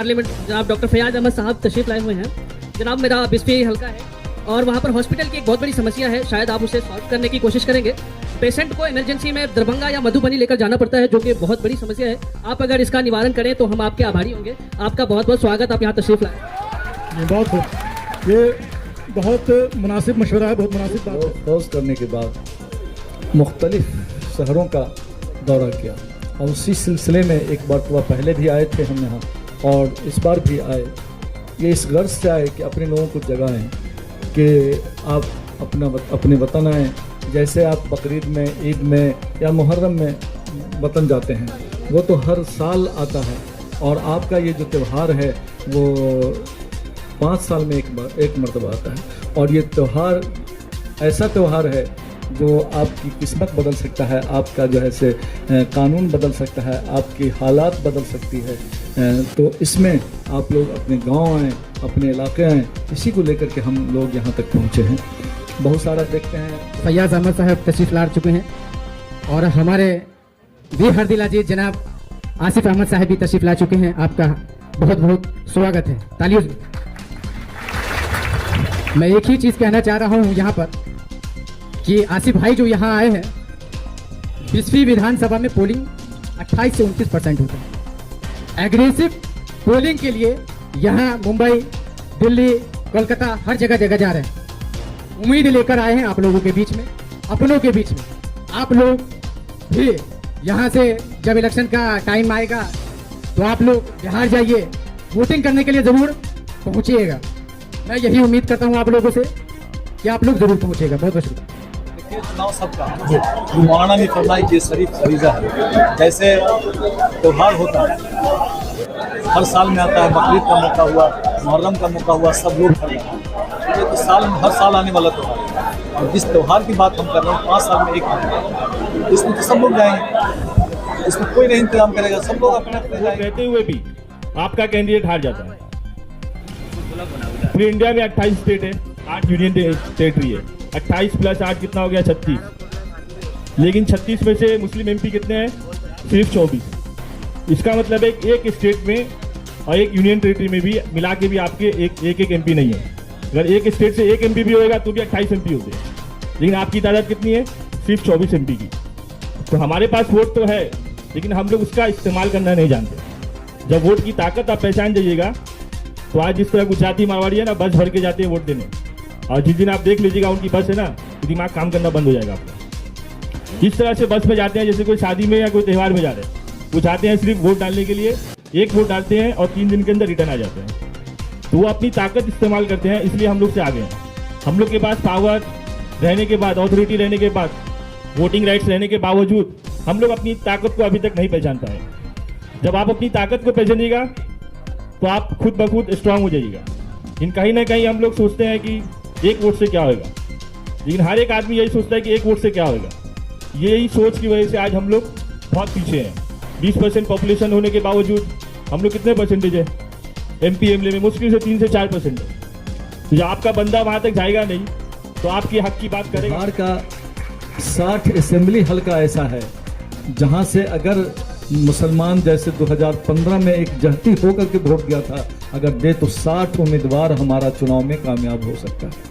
Parliament जनाब doctor Faiyaz Ahmad साहब तशरीफ लाए हुए हैं। जनाब मेरा बिस्फी हल्का है और वहाँ पर हॉस्पिटल की एक बहुत बड़ी समस्या है, शायद आप उसे सॉल्व करने की कोशिश करेंगे। पेशेंट को इमरजेंसी में दरभंगा या मधुबनी लेकर जाना पड़ता है, जो कि बहुत बड़ी समस्या है। आप अगर इसका निवारण करें तो हम आपके आभारी होंगे। आपका बहुत बहुत स्वागत, आप यहाँ तशरीफ लाए। ये बहुत मुनासिब मशवरा है, बहुत मुनासिब बात है। खोज करने के बाद मुख्तलिफ शहरों का दौरा किया और उसी सिलसिले में एक मरतबा पहले भी आए थे हम यहाँ और इस बार भी आए। ये इस गर्ज से आए कि अपने लोगों को जगाएं कि आप अपने वतन आएँ। जैसे आप बकरीद में, ईद में या मुहर्रम में वतन जाते हैं, वो तो हर साल आता है और आपका ये जो त्यौहार है वो 5 साल में एक मरतबा आता है। और ये त्यौहार ऐसा त्यौहार है जो आपकी किस्मत बदल सकता है, आपका जो है से कानून बदल सकता है, आपकी हालात बदल सकती है। तो इसमें आप लोग अपने गांव आएँ, अपने इलाके आएँ, इसी को लेकर के हम लोग यहाँ तक पहुँचे हैं। बहुत सारा देखते हैं। फैयाज अहमद साहब तशरीफ ला चुके हैं और हमारे वीर हरदिल अजीज जनाब आसिफ अहमद साहब भी तशरीफ ला चुके हैं। आपका बहुत बहुत स्वागत है, तालियों से। मैं एक ही चीज़ कहना चाह रहा हूँ यहाँ पर कि आसिफ भाई जो यहाँ आए हैं, 20वीं विधानसभा में पोलिंग 28 से 29% होता है। एग्रेसिव पोलिंग के लिए यहाँ मुंबई, दिल्ली, कोलकाता हर जगह जा रहे हैं। उम्मीद लेकर आए हैं आप लोगों के बीच में, अपनों के बीच में। आप लोग भी यहाँ से जब इलेक्शन का टाइम आएगा तो आप लोग बिहार जाइए, वोटिंग करने के लिए ज़रूर पहुँचिएगा। मैं यही उम्मीद करता हूँ आप लोगों से कि आप लोग ज़रूर पहुँचिएगा। बहुत बहुत शुक्रिया। चुनाव सबका मौलाना ने फरमाई ये शरीफ फरीजा है। जैसे त्यौहार होता है, हर साल में आता है, बकरीद का मौका हुआ, मुहर्रम का मौका हुआ, सब लोग कर रहे हैं। ये तो हर साल आने वाला त्यौहार है और जिस त्यौहार की बात हम कर रहे हैं 5 साल में एक है, इसमें तो सब लोग जाएंगे, इसमें कोई नहीं इंतजाम करेगा, सब लोग अपने अपने जाएंगे। रहते हुए भी आपका कैंडिडेट हार जाता है। पूरे इंडिया में 28 स्टेट है, 8 यूनियन टेरिटरी है। 28 + 8 कितना हो गया? 36। लेकिन 36 में से मुस्लिम एमपी कितने हैं? सिर्फ 24। इसका मतलब है एक स्टेट में और एक यूनियन टेरिटरी में भी मिला के भी आपके एक एमपी नहीं है। अगर एक स्टेट से एक एमपी भी होएगा तो भी 28 एमपी होते हैं, लेकिन आपकी तादाद कितनी है? सिर्फ 24 एमपी की। तो हमारे पास वोट तो है, लेकिन हम लोग उसका इस्तेमाल करना नहीं जानते। जब वोट की ताकत आप पहचान जाइएगा तो आज जिस तरह गुजराती मारवाड़ी है ना, बस भर के जाते हैं वोट देने, और जिस दिन आप देख लीजिएगा उनकी बस है ना, तो दिमाग काम करना बंद हो जाएगा आपका। इस तरह से बस में जाते हैं जैसे कोई शादी में या कोई त्यौहार में जा रहे हैं। वो जाते हैं सिर्फ वोट डालने के लिए, एक वोट डालते हैं और 3 दिन के अंदर रिटर्न आ जाते हैं। तो वो अपनी ताकत इस्तेमाल करते हैं, इसलिए हम लोग से आगे हैं। हम लोग के पास पावर रहने के बाद, ऑथोरिटी रहने के बाद, वोटिंग राइट्स रहने के बावजूद हम लोग अपनी ताकत को अभी तक नहीं पहचान पाए। जब आप अपनी ताकत को पहचानिएगा तो आप खुद ब खुद स्ट्रांग हो जाइएगा। लेकिन कहीं ना कहीं हम लोग सोचते हैं कि एक वोट से क्या होगा, लेकिन हर एक आदमी यही सोचता है कि एक वोट से क्या होगा। यही सोच की वजह से आज हम लोग बहुत पीछे हैं। 20% पॉपुलेशन होने के बावजूद हम लोग कितने परसेंटेज है? एमपी एमएलए में मुश्किल से 3 से 4% है। तो जब आपका बंदा वहां तक जाएगा नहीं तो आपके हक की बात करेगा। बिहार का 60 असेंबली हल्का ऐसा है जहां से अगर मुसलमान जैसे 2015 में एक जहती होकर के वोट दिया था, अगर दे तो 60 उम्मीदवार हमारा चुनाव में कामयाब हो सकता है।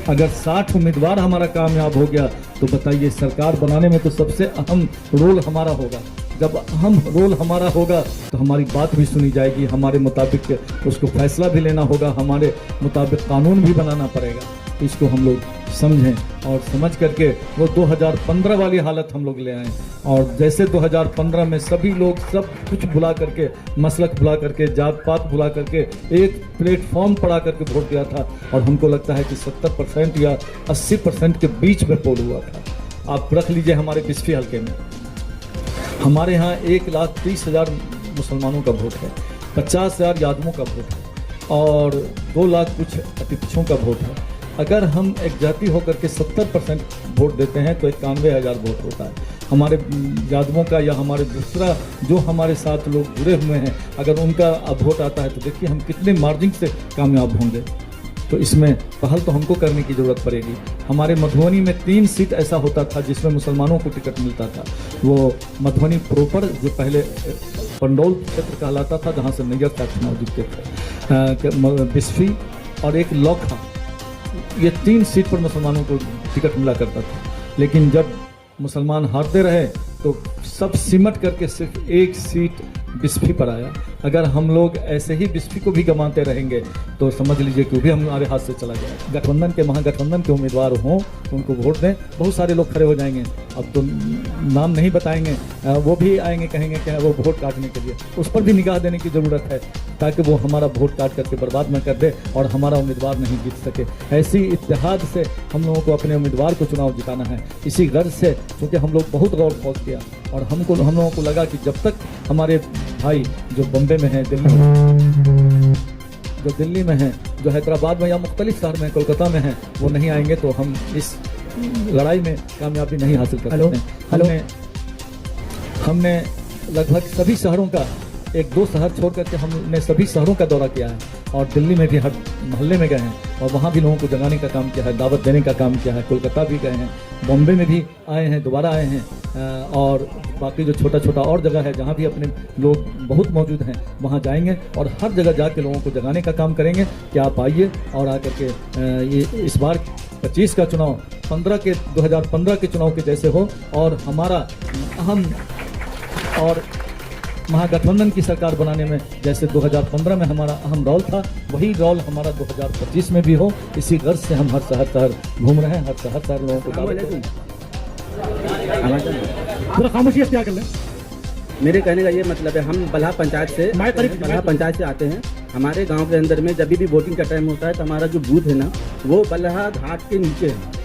अगर 60 उम्मीदवार हमारा कामयाब हो गया तो बताइए, सरकार बनाने में तो सबसे अहम रोल हमारा होगा। जब अहम रोल हमारा होगा तो हमारी बात भी सुनी जाएगी, हमारे मुताबिक उसको फैसला भी लेना होगा, हमारे मुताबिक कानून भी बनाना पड़ेगा। इसको हम लोग समझें और समझ करके वो 2015 वाली हालत हम लोग ले आएँ। और जैसे 2015 में सभी लोग सब कुछ भुला करके, मसलक भुला करके, जात पात भुला करके एक प्लेटफॉर्म पड़ा करके वोट दिया था, और हमको लगता है कि 70% या 80% के बीच में पोल हुआ था। आप रख लीजिए हमारे बिस्फी हल्के में हमारे यहाँ 1,30,000 मुसलमानों का वोट है, 50,000 यादवों का वोट है और 2 लाख कुछ अतिपिछों का वोट है। अगर हम एक जाति होकर के 70% वोट देते हैं तो 91,000 वोट होता है। हमारे यादवों का या हमारे दूसरा जो हमारे साथ लोग जुड़े हुए हैं, अगर उनका अब वोट आता है तो देखिए हम कितने मार्जिन से कामयाब होंगे। तो इसमें पहल तो हमको करने की ज़रूरत पड़ेगी। हमारे मधुबनी में 3 सीट ऐसा होता था जिसमें मुसलमानों को टिकट मिलता था। वो मधुबनी प्रॉपर जो पहले पंडौल क्षेत्र कहलाता था, जहाँ से नैयर का चुनाव जीतते थे, बिस्फी और एक लौखा, ये 3 सीट पर मुसलमानों को टिकट मिला करता था। लेकिन जब मुसलमान हारते रहे तो सब सिमट करके सिर्फ 1 सीट बिस्फी पर आया। अगर हम लोग ऐसे ही बिस्फी को भी गंवाते रहेंगे तो समझ लीजिए कि वो भी हमारे हाथ से चला गया। गठबंधन के महागठबंधन के उम्मीदवार हों तो उनको वोट दें, बहुत सारे लोग खड़े हो जाएंगे, अब तो नाम नहीं बताएंगे, वो भी आएंगे, कहेंगे कि वो वोट काटने के लिए, उस पर भी निगाह देने की ज़रूरत है ताकि वो हमारा वोट काट करके बर्बाद न कर दे और हमारा उम्मीदवार नहीं जीत सके। ऐसी इत्तेहाद से हम लोगों को अपने उम्मीदवार को चुनाव जिताना है। इसी गर्ज से क्योंकि हम लोग बहुत गौर फौज किया और हम लोगों को लगा कि जब तक हमारे भाई जो बम्बे में हैं, दिल्ली में हैं, जो हैदराबाद में या मुख्तलिफ शहर में, कोलकाता में हैं, वो नहीं आएंगे तो हम इस लड़ाई में कामयाबी नहीं हासिल कर सकते। हमने लगभग सभी शहरों का, 1-2 शहर छोड़ करके हमने सभी शहरों का दौरा किया है और दिल्ली में भी हर मोहल्ले में गए हैं और वहाँ भी लोगों को जगाने का काम किया है, दावत देने का काम किया है। कोलकाता भी गए हैं, बॉम्बे में भी आए हैं, दोबारा आए हैं, और बाकी जो छोटा छोटा और जगह है जहाँ भी अपने लोग बहुत मौजूद हैं वहाँ जाएंगे और हर जगह जाके लोगों को जगाने का काम करेंगे कि आप आइए और आकर के ये इस बार 25 का चुनाव 2015 के चुनाव के जैसे हो और हमारा अहम और महागठबंधन की सरकार बनाने में जैसे 2015 में हमारा अहम रोल था, वही रोल हमारा 2025 में भी हो। इसी गर्ज से हम हर शहर घूम रहे हैं, हर शहर लोगों को दावत दे रहे हैं। थोड़ा खामोशी अख्तियार कर लें। मेरे कहने का ये मतलब है, हम बल्हा पंचायत से आते हैं। हमारे गांव के अंदर में जब भी वोटिंग का टाइम होता है तो हमारा जो बूथ है ना, वो बल्हा घाट के नीचे है।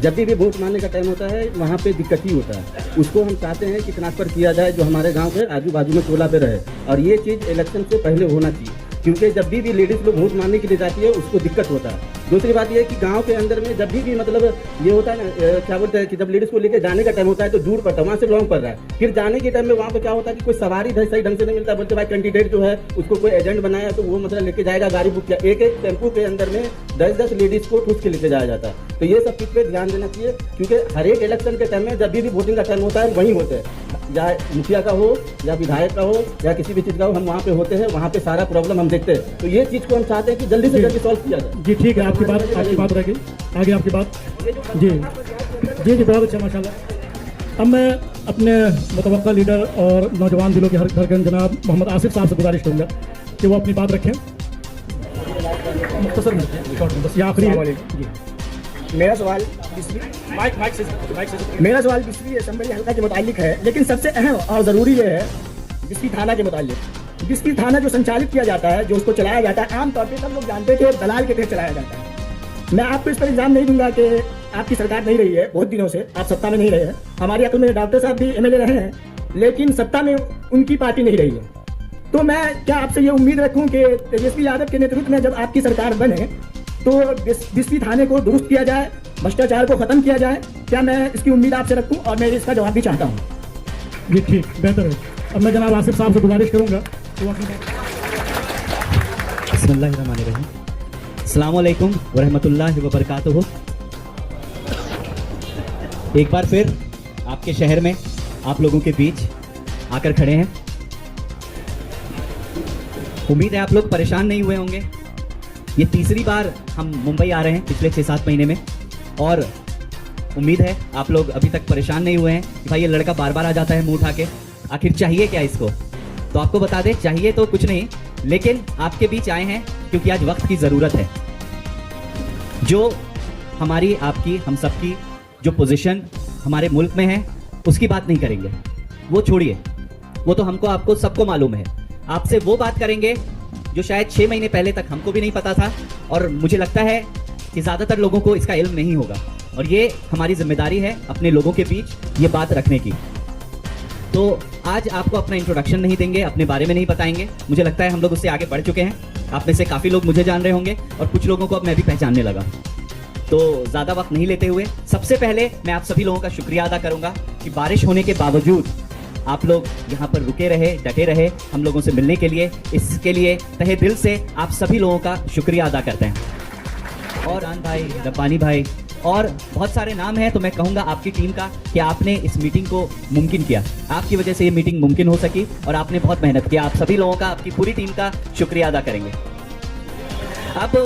जब भी वोट मारने का टाइम होता है वहाँ पे दिक्कत ही होता है। उसको हम चाहते हैं कि ट्रांसफर किया जाए जो हमारे गांव के आजू बाजू में टोला पे रहे, और ये चीज़ इलेक्शन से पहले होना चाहिए, क्योंकि जब भी लेडीज़ लोग वोट मारने के लिए जाती है उसको दिक्कत होता है। दूसरी बात ये है कि गांव के अंदर में जब भी मतलब ये होता है ना, क्या बोलते हैं कि जब लेडीज़ को लेकर जाने का टाइम होता है तो दूर पड़ता है, वहाँ से लॉन्ग पड़ रहा है। फिर जाने के टाइम में वहाँ पर क्या होता है कि कोई सवारी सही ढंग से नहीं मिलता। बोलते भाई कैंडिडेट जो है उसको कोई एजेंट बनाया तो वो मतलब लेके जाएगा, गाड़ी बुक किया, एक टेम्पो के अंदर में 10-10 लेडीज़ को ठूस के लेके जाया जाता है। तो ये सब चीज़ पे ध्यान देना चाहिए, क्योंकि हर एक इलेक्शन के टाइम में जब भी वोटिंग का टाइम होता है वहीं होते हैं, या मुखिया का हो या विधायक का हो या किसी भी चीज़ का हो, हम वहाँ पे होते हैं, वहाँ पे सारा प्रॉब्लम हम देखते हैं। तो ये चीज़ को हम चाहते हैं कि जल्दी से जल्दी सॉल्व किया जाए। जी ठीक है, आपकी बात रहेगी आगे, आपकी बात। जी जी जी, बहुत अच्छा, माशाल्लाह। अब मैं अपने मुतवक्का लीडर और नौजवान दिलों के हर धड़कन जनाब मोहम्मद आसिफ साहब से गुजारिश करूँगा कि वो अपनी बात रखें मुख्तसर में, बस ये आखिरी है। जी मेरा सवाल बिस्फी असम्बली हल्का के मुतालिक है, लेकिन सबसे अहम और ज़रूरी ये है बिस्फी थाना के मुतालिक। बिस्फी थाना जो संचालित किया जाता है, जो उसको चलाया जाता है, आमतौर पे सब लोग जानते थे दलाल के तहत चलाया जाता है। मैं आपको इस पर इल्ज़ाम नहीं दूंगा कि आपकी सरकार नहीं रही है, बहुत दिनों से आप सत्ता में नहीं रहे हैं। हमारे अकल में डॉक्टर साहब भी MLA रहे हैं, लेकिन सत्ता में उनकी पार्टी नहीं रही है। तो मैं क्या आपसे ये उम्मीद रखूँ कि तेजस्वी यादव के नेतृत्व में जब आपकी सरकार बने तो बिस्फी थाने को दुरुस्त किया जाए, भ्रष्टाचार को खत्म किया जाए? क्या मैं इसकी उम्मीद आपसे रखूं? और मैं इसका जवाब भी चाहता हूं। जी ठीक, बेहतर है। अब मैं जनाब आसिफ साहब से गुजारिश करूंगा तो बिस्मिल्लाहिर्रहमानिर्रहीम, अस्सलाम वालेकुम व रहमतुल्लाहि व बरकातुहू। एक बार फिर आपके शहर में आप लोगों के बीच आकर खड़े हैं। उम्मीद है आप लोग परेशान नहीं हुए होंगे। ये तीसरी बार हम मुंबई आ रहे हैं पिछले 6-7 महीने में, और उम्मीद है आप लोग अभी तक परेशान नहीं हुए हैं कि भाई ये लड़का बार बार आ जाता है मुंह उठा के, आखिर चाहिए क्या इसको। तो आपको बता दें, चाहिए तो कुछ नहीं, लेकिन आपके बीच आए हैं क्योंकि आज वक्त की ज़रूरत है। जो हमारी, आपकी, हम सबकी जो पोजीशन हमारे मुल्क में है उसकी बात नहीं करेंगे, वो छोड़िए, वो तो हमको, आपको, सबको मालूम है। आपसे वो बात करेंगे जो शायद 6 महीने पहले तक हमको भी नहीं पता था, और मुझे लगता है कि ज़्यादातर लोगों को इसका इल्म नहीं होगा, और ये हमारी जिम्मेदारी है अपने लोगों के बीच ये बात रखने की। तो आज आपको अपना इंट्रोडक्शन नहीं देंगे, अपने बारे में नहीं बताएंगे। मुझे लगता है हम लोग उससे आगे बढ़ चुके हैं। आप में से काफ़ी लोग मुझे जान रहे होंगे और कुछ लोगों को अब मैं भी पहचानने लगा। तो ज़्यादा वक्त नहीं लेते हुए सबसे पहले मैं आप सभी लोगों का शुक्रिया अदा करूँगा कि बारिश होने के बावजूद आप लोग यहाँ पर रुके रहे, डटे रहे हम लोगों से मिलने के लिए। इसके लिए तहे दिल से आप सभी लोगों का शुक्रिया अदा करते हैं। और आन भाई, रब्बानी भाई, और बहुत सारे नाम हैं, तो मैं कहूंगा आपकी टीम का कि आपने इस मीटिंग को मुमकिन किया। आपकी वजह से ये मीटिंग मुमकिन हो सकी और आपने बहुत मेहनत किया। आप सभी लोगों का, आपकी पूरी टीम का शुक्रिया अदा करेंगे। अब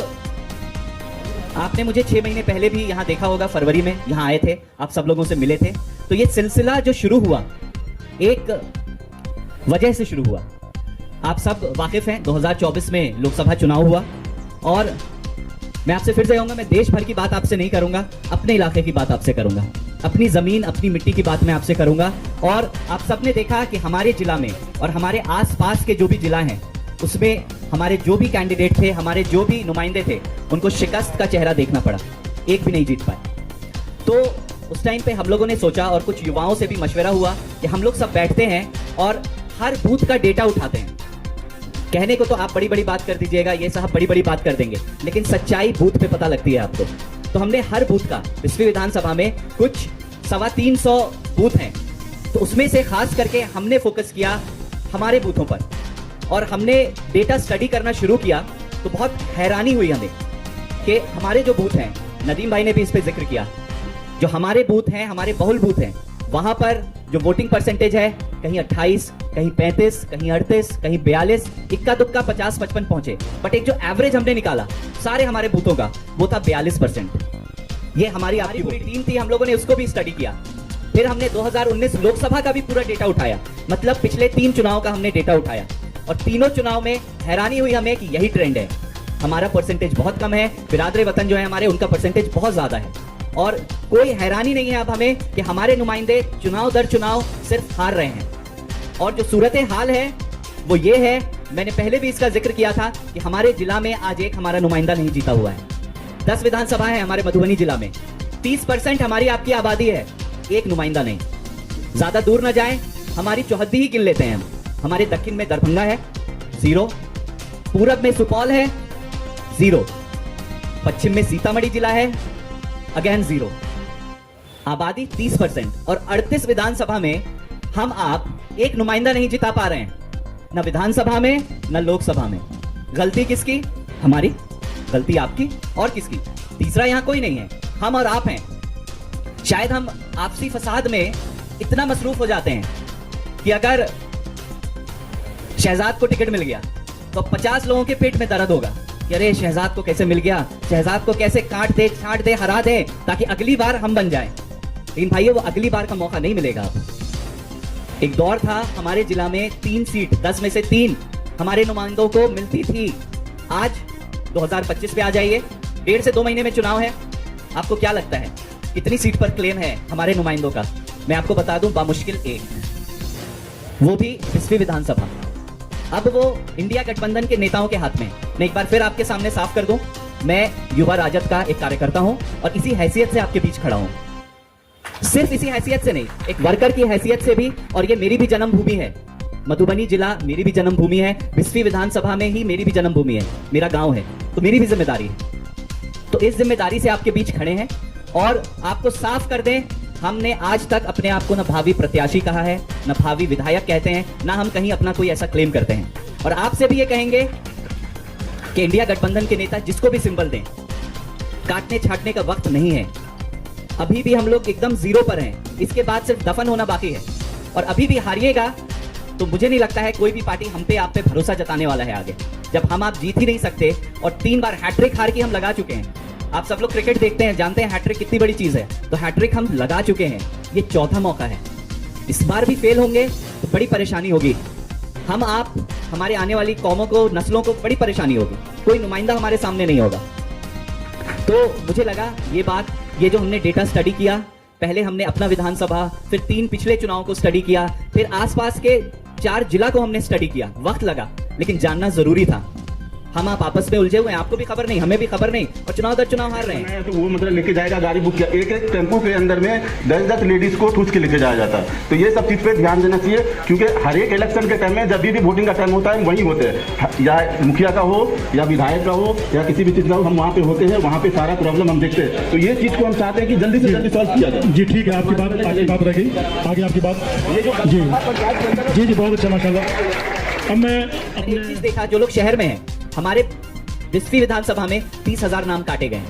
आपने मुझे 6 महीने पहले भी यहाँ देखा होगा, फरवरी में यहाँ आए थे, आप सब लोगों से मिले थे। तो ये सिलसिला जो शुरू हुआ एक वजह से शुरू हुआ। आप सब वाकिफ हैं 2024 में लोकसभा चुनाव हुआ और मैं आपसे फिर से कहूंगा, मैं देश भर की बात आपसे नहीं करूंगा, अपने इलाके की बात आपसे करूंगा, अपनी जमीन अपनी मिट्टी की बात मैं आपसे करूंगा। और आप सबने देखा कि हमारे जिला में और हमारे आसपास के जो भी जिला हैं उसमें हमारे जो भी कैंडिडेट थे, हमारे जो भी नुमाइंदे थे, उनको शिकस्त का चेहरा देखना पड़ा, एक भी नहीं जीत पाए। तो उस टाइम पे हम लोगों ने सोचा और कुछ युवाओं से भी मशवरा हुआ कि हम लोग सब बैठते हैं और हर बूथ का डेटा उठाते हैं। कहने को तो आप बड़ी बड़ी बात कर दीजिएगा, ये साहब बड़ी बड़ी बात कर देंगे, लेकिन सच्चाई बूथ पे पता लगती है आपको। तो हमने हर बूथ का, बिस्फी विधानसभा में कुछ 325 बूथ हैं, तो उसमें से खास करके हमने फोकस किया हमारे बूथों पर और हमने डेटा स्टडी करना शुरू किया। तो बहुत हैरानी हुई हमें कि हमारे जो बूथ हैं, नदीम भाई ने भी इस पे जिक्र किया, जो हमारे बूथ हैं, हमारे बहुल बूथ हैं, वहां पर जो वोटिंग परसेंटेज है कहीं 28, कहीं 35, कहीं 38, कहीं 42, इक्का दुक्का 50-55 पहुंचे। बट एक जो एवरेज हमने निकाला सारे हमारे बूथों का, वो था 42%। ये हमारी आपकी पूरी टीम थी, हम लोगों ने उसको भी स्टडी किया। फिर हमने 2019 लोकसभा का भी पूरा डेटा उठाया, मतलब पिछले 3 चुनाव का हमने डेटा उठाया और तीनों चुनाव में हैरानी हुई हमें कि यही ट्रेंड है। हमारा परसेंटेज बहुत कम है, बिरादरे वतन जो है हमारे, उनका परसेंटेज बहुत ज्यादा है। और कोई हैरानी नहीं है अब हमें कि हमारे नुमाइंदे चुनाव दर चुनाव सिर्फ हार रहे हैं। और जो सूरत हाल है वो ये है, मैंने पहले भी इसका जिक्र किया था कि हमारे जिला में आज एक हमारा नुमाइंदा नहीं जीता हुआ है। 10 विधानसभा है हमारे मधुबनी जिला में, 30% हमारी आपकी आबादी है, एक नुमाइंदा नहीं। ज्यादा दूर ना जाए, हमारी चौहद्दी ही गिन लेते हैं हम। हमारे दक्षिण में दरभंगा है 0, पूरब में सुपौल है 0, पश्चिम में सीतामढ़ी जिला है अगेन 0। आबादी 30% और 38 विधानसभा में हम आप एक नुमाइंदा नहीं जिता पा रहे हैं, न विधानसभा में न लोकसभा में। गलती किसकी? हमारी। गलती आपकी और किसकी? तीसरा यहां कोई नहीं है, हम और आप हैं। शायद हम आपसी फसाद में इतना मसरूफ हो जाते हैं कि अगर शहजाद को टिकट मिल गया तो 50 लोगों के पेट में दर्द होगा कि अरे शहजाद को कैसे मिल गया, शहजाद को कैसे काट दे, छाट दे, हरा दे, ताकि अगली बार हम बन जाएं। लेकिन भाइयों, वो अगली बार का मौका नहीं मिलेगा। एक दौर था हमारे जिला में 3 सीट, 10 में से 3 हमारे नुमाइंदों को मिलती थी। आज 2025 पे आ जाइए, 1.5 से 2 महीने में चुनाव है। आपको क्या लगता है कितनी सीट पर क्लेम है हमारे नुमाइंदों का? मैं आपको बता दूं, बामुश्किल 1, वो भी बिस्फी विधानसभा। अब वो इंडिया गठबंधन के नेताओं के हाथ में। मैं एक बार फिर आपके सामने साफ कर दूं, मैं युवा राजद का एक कार्यकर्ता हूं और इसी हैसियत से आपके बीच खड़ा हूं। सिर्फ इसी हैसियत से नहीं, एक वर्कर की हैसियत से भी। और ये मेरी भी जन्मभूमि है, मधुबनी जिला मेरी भी जन्मभूमि है, बिस्फी विधानसभा में ही मेरी भी जन्मभूमि है, मेरा गांव है, तो मेरी भी जिम्मेदारी है। तो इस जिम्मेदारी से आपके बीच खड़े हैं और आपको साफ कर दें, हमने आज तक अपने आप को न भावी प्रत्याशी कहा है, न भावी विधायक कहते हैं, ना हम कहीं अपना कोई ऐसा क्लेम करते हैं। और आपसे भी ये कहेंगे कि इंडिया गठबंधन के नेता जिसको भी सिंबल दें, काटने छाटने का वक्त नहीं है। अभी भी हम लोग एकदम 0 पर हैं, इसके बाद सिर्फ दफन होना बाकी है। और अभी भी हारिएगा तो मुझे नहीं लगता है कोई भी पार्टी हम पे आप पे भरोसा जताने वाला है आगे, जब हम आप जीत ही नहीं सकते। और 3 बार हैट्रिक हार की हम लगा चुके हैं। आप सब लोग क्रिकेट देखते हैं, जानते हैं हैट्रिक कितनी बड़ी चीज है, तो हैट्रिक हम लगा चुके हैं। ये 4था मौका है, इस बार भी फेल होंगे तो बड़ी परेशानी होगी। हम आप, हमारे आने वाली कौमों को, नस्लों को बड़ी परेशानी होगी, कोई नुमाइंदा हमारे सामने नहीं होगा। तो मुझे लगा ये बात, ये जो हमने डेटा स्टडी किया, पहले हमने अपना विधानसभा, फिर 3 पिछले चुनाव को स्टडी किया, फिर आसपास के 4 जिला को हमने स्टडी किया। वक्त लगा, लेकिन जानना जरूरी था। हम आप आपस में उलझे हुए हैं, आपको भी खबर नहीं, हमें भी खबर नहीं, और चुनाव दर चुनाव हार रहे हैं। तो वो मतलब लेके जाएगा, गाड़ी बुक किया, एक टेम्पो के अंदर में 10-10 लेडीज को ठूस के लेके जाया जाता है। तो ये सब चीज पे ध्यान देना चाहिए, क्योंकि हर एक इलेक्शन के टाइम में जब भी वोटिंग का टाइम होता है वहीं होते हैं, या मुखिया का हो या विधायक का हो या किसी भी चीज का हो, हम वहाँ पे होते हैं, वहाँ पे सारा प्रॉब्लम हम देखते हैं। तो ये चीज को हम चाहते हैं कि जल्दी से जल्दी सॉल्व किया जाए। जी ठीक है, आपकी बात रह गई, आगे आपकी बात। जी जी बहुत अच्छा, माशाल्लाह। अब मैं एक चीज देखा, जो लोग शहर में हैं, हमारे बिस्फी विधानसभा में 30,000 नाम काटे गए,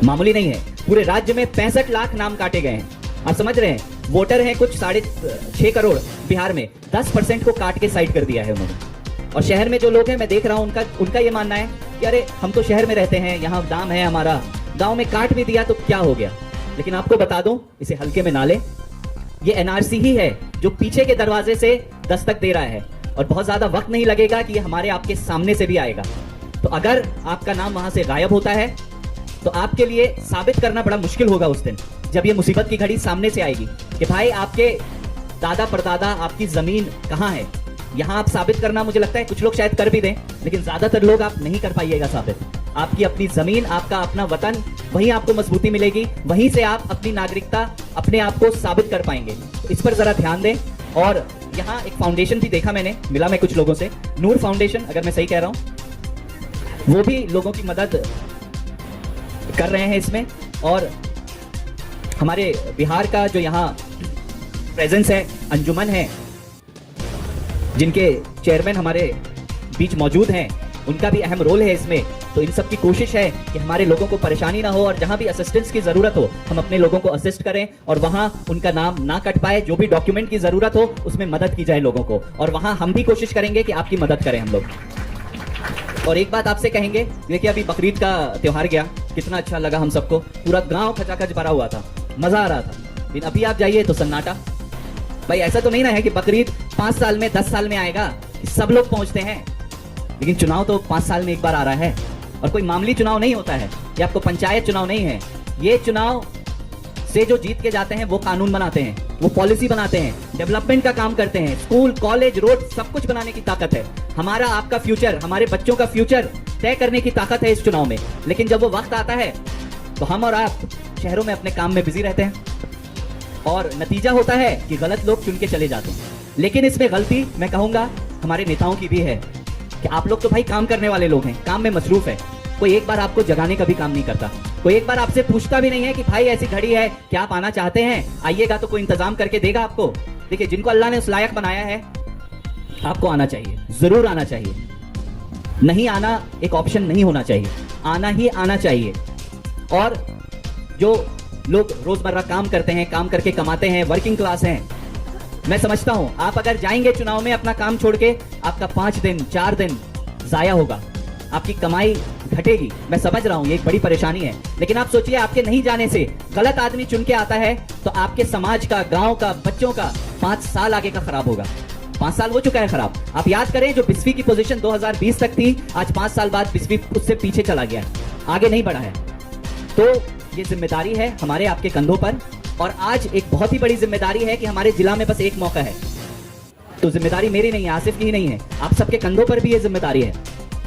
मामूली नहीं है। पूरे राज्य में 65 लाख नाम काटे गए हैं। आप समझ रहे हैं, वोटर हैं कुछ 6.5 करोड़ बिहार में, 10% को काट के साइड कर दिया है उन्होंने। और शहर में जो लोग हैं, मैं देख रहा हूं, उनका ये मानना है कि अरे हम तो शहर में रहते हैं, यहाँ दाम है हमारा, गांव में काट भी दिया तो क्या हो गया। लेकिन आपको बता दूं, इसे हल्के में ना ले, ये एनआरसी ही है जो पीछे के दरवाजे से दस्तक दे रहा है, और बहुत ज्यादा वक्त नहीं लगेगा कि ये हमारे आपके सामने से भी आएगा। तो अगर आपका नाम वहां से गायब होता है तो आपके लिए साबित करना बड़ा मुश्किल होगा उस दिन, जब ये मुसीबत की घड़ी सामने से आएगी कि भाई आपके दादा परदादा, आपकी जमीन कहां है। यहां आप साबित करना, मुझे लगता है कुछ लोग शायद कर भी दें, लेकिन ज्यादातर लोग आप नहीं कर पाइएगा साबित। आपकी अपनी जमीन, आपका अपना वतन, वहीं आपको मजबूती मिलेगी, वहीं से आप अपनी नागरिकता अपने आप को साबित कर पाएंगे। तो इस पर जरा ध्यान दें। और यहाँ एक फाउंडेशन भी देखा मैंने, मिला मैं कुछ लोगों से, नूर फाउंडेशन, अगर मैं सही कह रहा हूं, वो भी लोगों की मदद कर रहे हैं इसमें। और हमारे बिहार का जो यहाँ प्रेजेंस है, अंजुमन है, जिनके चेयरमैन हमारे बीच मौजूद हैं, उनका भी अहम रोल है इसमें। तो इन सब की कोशिश है कि हमारे लोगों को परेशानी ना हो, और जहां भी असिस्टेंस की जरूरत हो हम अपने लोगों को असिस्ट करें, और वहां उनका नाम ना कट पाए। जो भी डॉक्यूमेंट की जरूरत हो उसमें मदद की जाए लोगों को, और वहां हम भी कोशिश करेंगे कि आपकी मदद करें हम लोग। और एक बात आपसे कहेंगे, देखिए अभी बकरीद का त्योहार गया, कितना अच्छा लगा हम सबको, पूरा गांव खचाखच भरा हुआ था, मजा आ रहा था। लेकिन अभी आप जाइए तो सन्नाटा। भाई ऐसा तो नहीं ना है कि बकरीद 5 साल में 10 साल में आएगा, सब लोग पहुंचते हैं, लेकिन चुनाव तो 5 साल में एक बार आ रहा है। और कोई मामूली चुनाव नहीं होता है, ये आपको पंचायत चुनाव नहीं है। ये चुनाव से जो जीत के जाते हैं वो कानून बनाते हैं, वो पॉलिसी बनाते हैं, डेवलपमेंट का काम करते हैं, स्कूल कॉलेज रोड सब कुछ बनाने की ताकत है। हमारा आपका फ्यूचर, हमारे बच्चों का फ्यूचर तय करने की ताकत है इस चुनाव में। लेकिन जब वो वक्त आता है तो हम और आप शहरों में अपने काम में बिजी रहते हैं, और नतीजा होता है कि गलत लोग चुन के चले जाते हैं। लेकिन इसमें गलती मैं कहूंगा हमारे नेताओं की भी है कि आप लोग तो भाई काम करने वाले लोग हैं, काम में मसरूफ है। कोई एक बार आपको जगाने का भी काम नहीं करता, कोई एक बार आपसे पूछता भी नहीं है कि भाई ऐसी घड़ी है, क्या आप आना चाहते हैं, आइएगा तो कोई इंतजाम करके देगा आपको। देखिए, जिनको अल्लाह ने उस लायक बनाया है, आपको आना चाहिए, जरूर आना चाहिए। नहीं आना एक ऑप्शन नहीं होना चाहिए, आना ही आना चाहिए। और जो लोग रोजमर्रा काम करते हैं, काम करके कमाते हैं, वर्किंग क्लास हैं, मैं समझता हूं आप अगर जाएंगे चुनाव में अपना काम छोड़ के, आपका 5 दिन 4 दिन जाया होगा, आपकी कमाई घटेगी। मैं समझ रहा हूं ये एक बड़ी परेशानी है, लेकिन आप सोचिए आपके नहीं जाने से गलत आदमी चुन के आता है तो आपके समाज का, गांव का, बच्चों का 5 साल आगे का खराब होगा। 5 साल हो चुका है खराब। आप याद करें, जो बिस्फी की पोजीशन 2020 तक थी, आज 5 साल बाद बिस्फी उससे पीछे चला गया है, आगे नहीं बढ़ा है। तो ये जिम्मेदारी है हमारे आपके कंधों पर। और आज एक बहुत ही बड़ी जिम्मेदारी है कि हमारे जिला में बस एक मौका है। तो जिम्मेदारी मेरी नहीं है, आसिफ की ही नहीं है, आप सबके कंधों पर भी ये जिम्मेदारी है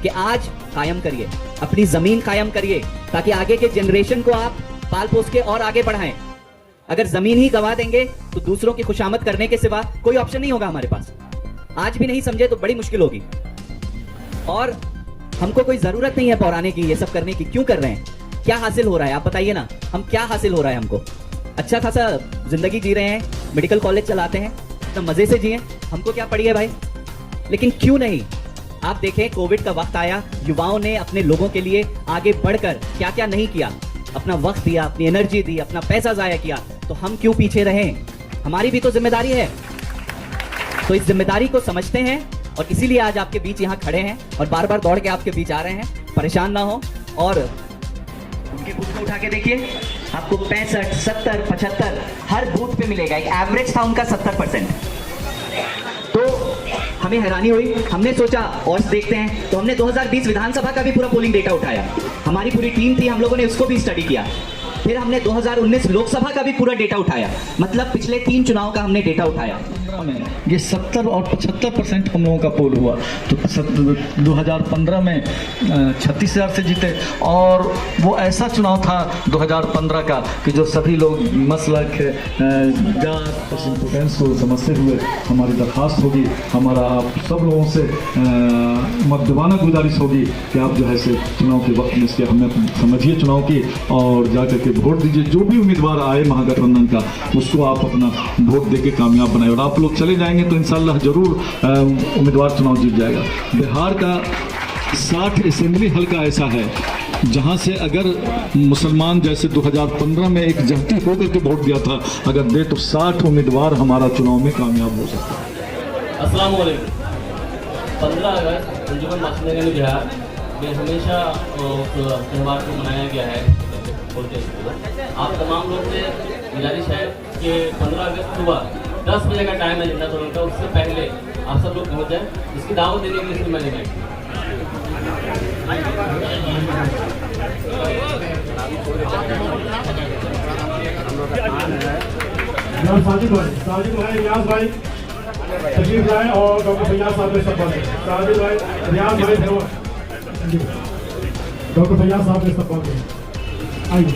कि आज कायम करिए, अपनी जमीन कायम करिए, ताकि आगे के जनरेशन को आप पाल पोस के और आगे बढ़ाएं। अगर जमीन ही गवा देंगे तो दूसरों की खुशामद करने के सिवा कोई ऑप्शन नहीं होगा हमारे पास। आज भी नहीं समझे तो बड़ी मुश्किल होगी। और हमको कोई जरूरत नहीं है पौराने की, ये सब करने की। क्यों कर रहे हैं? क्या हासिल हो रहा है? आप बताइए ना, हम क्या हासिल हो रहा है हमको? अच्छा खासा जिंदगी जी रहे हैं, मेडिकल कॉलेज चलाते हैं, तो मजे से जिए, हमको क्या पड़ी है भाई। लेकिन क्यों नहीं? आप देखें, कोविड का वक्त आया, युवाओं ने अपने लोगों के लिए आगे बढ़कर क्या क्या नहीं किया, अपना वक्त दिया, अपनी एनर्जी दी, अपना पैसा जाया किया। तो हम क्यों पीछे रहें? हमारी भी तो जिम्मेदारी है। तो इस जिम्मेदारी को समझते हैं, और इसीलिए आज आपके बीच यहाँ खड़े हैं और बार बार दौड़ के आपके बीच आ रहे हैं। परेशान ना हो, और उनके बूथ को उठा के देखिए, आपको 65, 70, 75 हर बूथ पे मिलेगा। एक एवरेज था उनका 70%। तो हमें हैरानी हुई, हमने सोचा और देखते हैं, तो हमने 2020 विधानसभा का भी पूरा पोलिंग डेटा उठाया। हमारी पूरी टीम थी, हम लोगों ने उसको भी स्टडी किया। फिर हमने 2019 लोकसभा का भी पूरा डेटा उठाया, मतलब पिछले 3 चुनाव का हमने डेटा उठाया। ये 70 और 75% हम लोगों का पोल हुआ। तो 2015 में 36,000 से जीते, और वो ऐसा चुनाव था 2015 का कि जो सभी लोग मसलक जात इम्पोर्टेंस को समझते हुए हमारी दरख्वास्त होगी, हमारा आप सब लोगों से मर्दवाना गुजारिश होगी कि आप जो है से चुनाव के वक्त में इसके हमें समझिए चुनाव की, और जाकर के वोट दीजिए। जो भी उम्मीदवार आए महागठबंधन का, उसको आप अपना वोट देके कामयाब बनाए, और आप लोग चले जाएंगे तो इंशाल्लाह जरूर उम्मीदवार चुनाव जीत जाएगा। बिहार का 60 असेंबली हल्का ऐसा है जहां से अगर मुसलमान जैसे 2015 में एक जहती होकर के वोट दिया था, अगर दे तो 60 उम्मीदवार हमारा चुनाव में कामयाब हो सकता है। अस्सलाम वालेकुम। 15 अगस्त अंजुमन मासूम बिहार में हमेशा त्यौहार को मनाया गया है बोलते हैं। आप तमाम लोग से गुजारिश है कि 15 अगस्त सुबह 10 बजे का टाइम है झंडा तोड़ने का, उससे पहले आप सब लोग पहुँच जाए। इसकी दावत देने के लिए मैंने साजिद भाई रियाज भाई तशरीफ लाए और डॉक्टर फैयाज साहब ने इस्तेमाल किया। साजिद भाई रियाज भाई डॉक्टर फैयाज साहब ने इस्तेमाल किया। आइए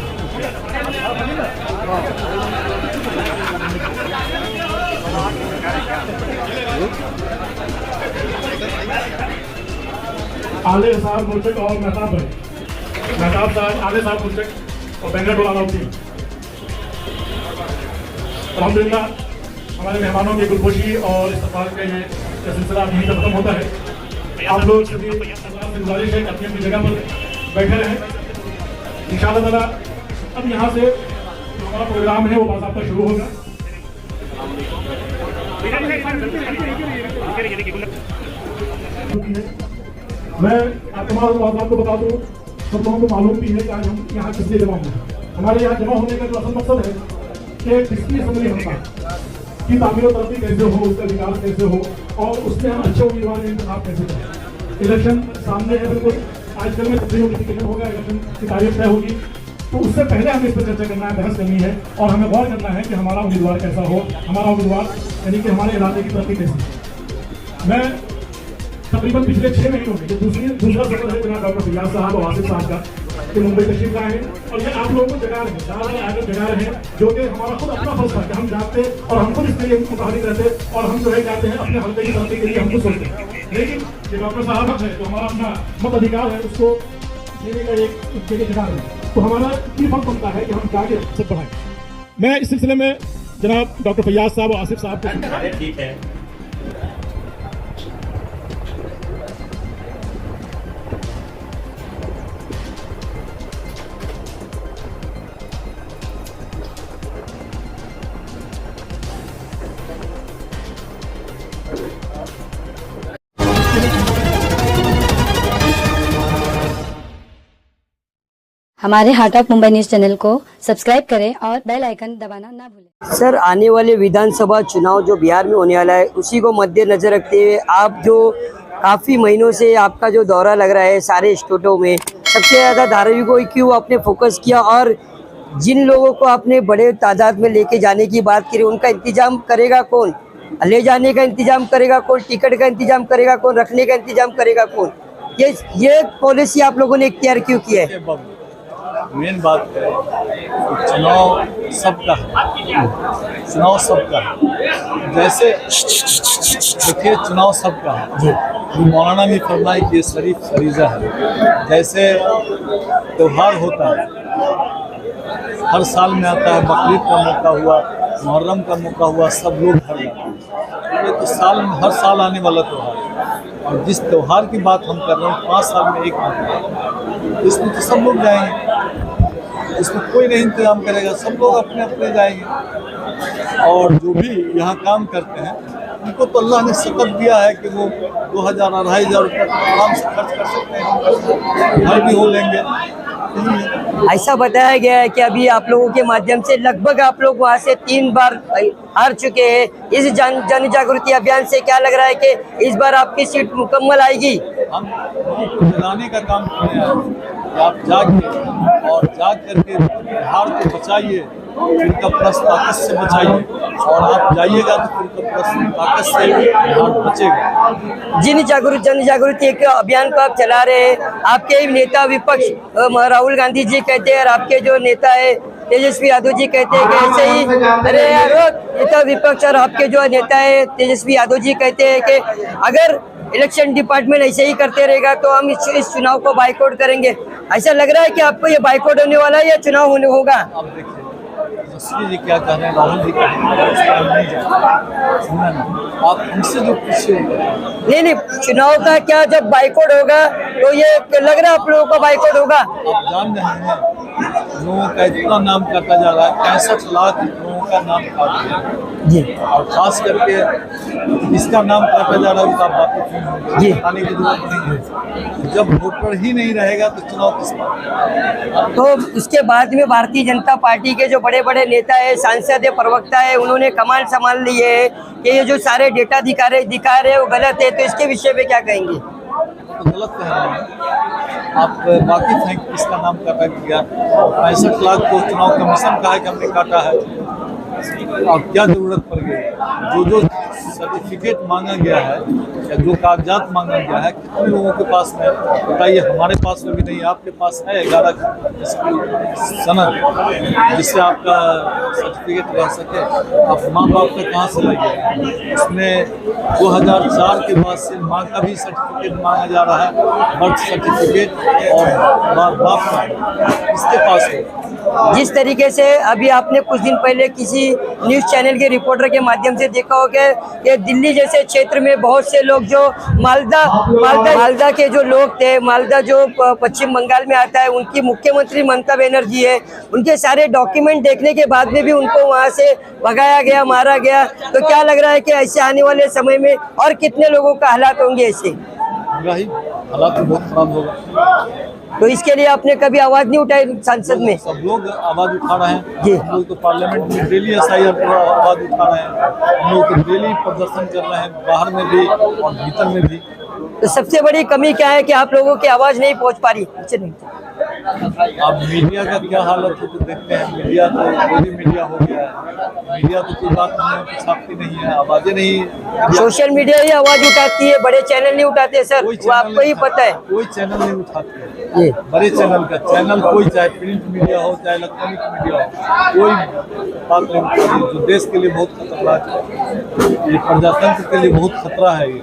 आले साहब मुर्शद और मेहताब साहब, आले साहब मुर्शद और बैंगलोर वाला अल्हम्दुलिल्लाह हमारे मेहमानों की गुलपोशी और इस्तकबाल का ये सिलसिला यहीं से खत्म होता है। आप लोग सभी गुजारिश है कि अपनी अपनी जगह पर बैठे रहें। इंशाअल्लाह ताला अब यहाँ से जो हमारा प्रोग्राम है वो बाज़ाब्ता शुरू होगा। मैं आप तमाम बात को बता दूँ, सब लोगों को मालूम भी है कि आज हम यहाँ किस लिए जमा हुए। हमारे यहाँ जमा होने का जो असल मकसद है कि डिस्ट्रिक्ट असेंबली हल्का की तामीर और तरक्की कैसे हो, उसका विकास कैसे हो और उसमें हम अच्छे उम्मीदवार का इंतखाब कैसे करें। इलेक्शन सामने है, बिल्कुल आजकल में तकरीबन नोटिफिकेशन होगा, इलेक्शन की तारीख तय होगी, तो उससे पहले हमें इस पर चर्चा करना है, बहस करनी है और हमें गौर करना है कि हमारा उम्मीदवार कैसा हो, हमारा उम्मीदवार यानी कि हमारे इलाके की तरक्की कैसी। मैं तकरीबन पिछले 6 महीनों में दूसरा सफर है जनाब डॉक्टर फैयाज साहब और आसिफ साहब का, कि मुंबई तशरीफ लाए हैं और ये आप लोगों को जगा रहे हैं, आगे जगा रहे हैं, जो कि हमारा खुद अपना फर्ज था कि हम जानते और हम खुद इसके लिए मुताबिक रहते और हम जो है जाते हैं अपने हल्के की तरक्की के लिए हम खुद सोचते हैं। लेकिन ये डॉक्टर साहब है जो हमारा अपना मत अधिकार है उसको देने का एक जगह जगा रहे हैं, तो हमारा ये फर्ज बनता है कि हम जाके सब बढ़ाएं। मैं इस सिलसिले में जनाब डॉक्टर फैयाज साहब और आसिफ साहब को ठीक है। हमारे heart of Mumbai news channel को सब्सक्राइब करें और बेल आइकन दबाना ना भूलें। सर, आने वाले विधानसभा चुनाव जो बिहार में होने वाला है उसी को मद्देनजर रखते हुए आप जो काफ़ी महीनों से आपका जो दौरा लग रहा है सारे स्टेटों में, सबसे ज़्यादा धाराविकों को क्यों आपने फोकस किया और जिन लोगों को आपने बड़े तादाद में लेके जाने की बात करी उनका इंतजाम करेगा कौन, ले जाने का इंतजाम करेगा कौन, टिकट का इंतजाम करेगा कौन, रखने का इंतजाम करेगा कौन, ये पॉलिसी आप लोगों ने इख्तियार क्यों किया है? मेन बात है कि चुनाव सबका है, चुनाव सबका है। जैसे देखिए चुनाव सबका है, मौलाना भी फरमाए कि ये शरीफ फरीजा है। जैसे त्यौहार होता है, हर साल में आता है, बकरीद का मौका हुआ, मुहर्रम का मौका हुआ, सब लोग घर जाते हैं। ये तो साल में हर साल आने वाला त्यौहार है और जिस त्यौहार की बात हम कर रहे हैं 5 साल में एक मौका, इसमें तो सब लोग जाएंगे, इसमें कोई नहीं इंतजाम करेगा, सब लोग अपने अपने जाएंगे। और जो भी यहाँ काम करते हैं उनको तो अल्लाह ने सकत दिया है कि वो 2000-2500 रुपये आराम से खर्च कर सकते हैं, घर भी हो लेंगे। ऐसा बताया गया है कि अभी आप लोगों के माध्यम से लगभग आप लोग वहाँ से 3 बार हार चुके हैं। इस जन जागृति अभियान से क्या लग रहा है कि इस बार आपकी सीट मुकम्मल आएगी? हम जगाने का काम कर रहे हैं, आप जाके और जाग करके बिहार को बचाइए, इनका प्लस ताकत से बचाइए और आप जाइएगा तो फिर तो प्लस ताकत से बिहार बचेगा। जन जागृति के अभियान को आप चला रहे हैं, आपके नेता विपक्ष राहुल गांधी जी कहते हैं और आपके जो नेता है तेजस्वी यादव जी कहते हैं कि ऐसे ही, अरे यार नेता विपक्ष और आपके जो नेता है तेजस्वी यादव जी कहते हैं कि अगर इलेक्शन डिपार्टमेंट ऐसे ही करते रहेगा तो हम इस चुनाव को बाइकआउट करेंगे। ऐसा लग रहा है कि आपको ये बाइकआउट होने वाला है या चुनाव होने होगा? अब देखिए तेजस्वी जी क्या कह रहे हैं, राहुल जी क्या कह रहे हैं, उस पर हम नहीं जानते, सुना ना। आप हमसे जो पूछे नहीं, चुनाव का क्या जब बाइकआउट होगा तो ये लग रहा है आप लोगों का बाइकआउट होगा? आप जान रहे हैं लोगों का इतना नाम काटा जा रहा है, 65 लाख लोगों का नाम काट दिया जी, और खास करके इसका नाम काटा जा रहा है उसका बात जी। बताने की जरूरत नहीं है। जब वोटर ही नहीं रहेगा तो चुनाव किस बात? तो इसके बाद में भारतीय जनता पार्टी के जो बड़े बड़े नेता है, सांसद है, प्रवक्ता है, उन्होंने कमान संभाल ली है कि ये जो सारे डेटा दिखा रहे हैं वो गलत है, तो इसके विषय में क्या कहेंगे? तो गलत कह रहे हैं आप। वाकिफ हैं कि इसका नाम काटा गया, 65 लाख को चुनाव कमीशन का है कि हमने काटा है, और क्या जरूरत पड़ गई? जो सर्टिफिकेट मांगा गया है या जो कागजात मांगा गया है, कितने लोगों के पास है बताइए? हमारे पास में भी नहीं, आपके पास है 11 सनद जिससे आपका सर्टिफिकेट रह सके। आप माँ बाप का कहाँ से लगे? उसमें 2004 के बाद से माँ का भी सर्टिफिकेट मांगा जा रहा है, बर्थ सर्टिफिकेट और बाप का इसके पास है। जिस तरीके से अभी आपने कुछ दिन पहले किसी न्यूज़ चैनल के रिपोर्टर के माध्यम से देखा होगा कि दिल्ली जैसे क्षेत्र में बहुत से लोग जो मालदा के जो लोग थे, मालदा जो पश्चिम बंगाल में आता है, उनकी मुख्यमंत्री ममता बनर्जी है, उनके सारे डॉक्यूमेंट देखने के बाद में भी उनको वहां से भगाया गया, मारा गया। तो क्या लग रहा है कि ऐसे आने वाले समय में और कितने लोगों का हालात होंगे ऐसे? हालात तो बहुत खराब होगा। तो इसके लिए आपने कभी आवाज नहीं उठाई संसद में? सब लोग आवाज उठा रहे हैं जी। हम लोग तो पार्लियामेंट में डेली SIR पर आवाज उठा रहे हैं, हम लोग तो डेली प्रदर्शन कर रहे हैं, बाहर में भी और भीतर में भी। तो सबसे बड़ी कमी क्या है कि आप लोगों की आवाज नहीं पहुंच पा रही? अब मीडिया का क्या हालत है तो देखते हैं। मीडिया तो कोई भी मीडिया हो गया है, मीडिया तो कोई बात नहीं है, कुछ छापती नहीं है, आवाजें नहीं। सोशल मीडिया ही आवाज उठाती है, बड़े चैनल नहीं उठाते सर, वो आपको ही पता है। कोई चैनल नहीं उठाते हैं, बड़े चैनल का चैनल कोई, चाहे प्रिंट मीडिया हो चाहे इलेक्ट्रॉनिक मीडिया हो, कोई बात नहीं उठाती। जो देश के लिए बहुत खतरनाक है, ये प्रजातंत्र के लिए बहुत खतरा है ये।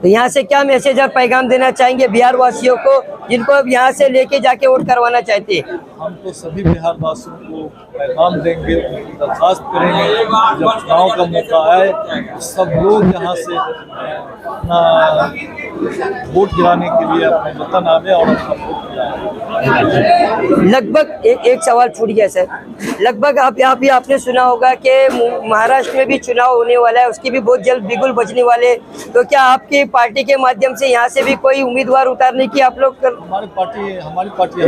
तो यहाँ से क्या मैसेज और पैगाम देना चाहेंगे बिहार वासियों को, जिनको अब यहाँ से लेके जाके वोट करवाना चाहते हैं? हम तो सभी बिहार वासियों को पैगाम देंगे, उनकी दरखास्त करेंगे, जब चुनाव का मौका आए तो सब लोग यहाँ से अपना वोट गिराने के लिए अपने वतन आवे और अपना वोट गिराएं। लगभग एक सवाल छूट गया सर, लगभग आपने सुना होगा कि महाराष्ट्र में भी चुनाव होने वाला है, उसकी भी बहुत जल्द बिगुल बजने वाले। तो क्या आपकी पार्टी के माध्यम से यहाँ से भी कोई उम्मीदवार उतारने की आप लोग हमारी पार्टी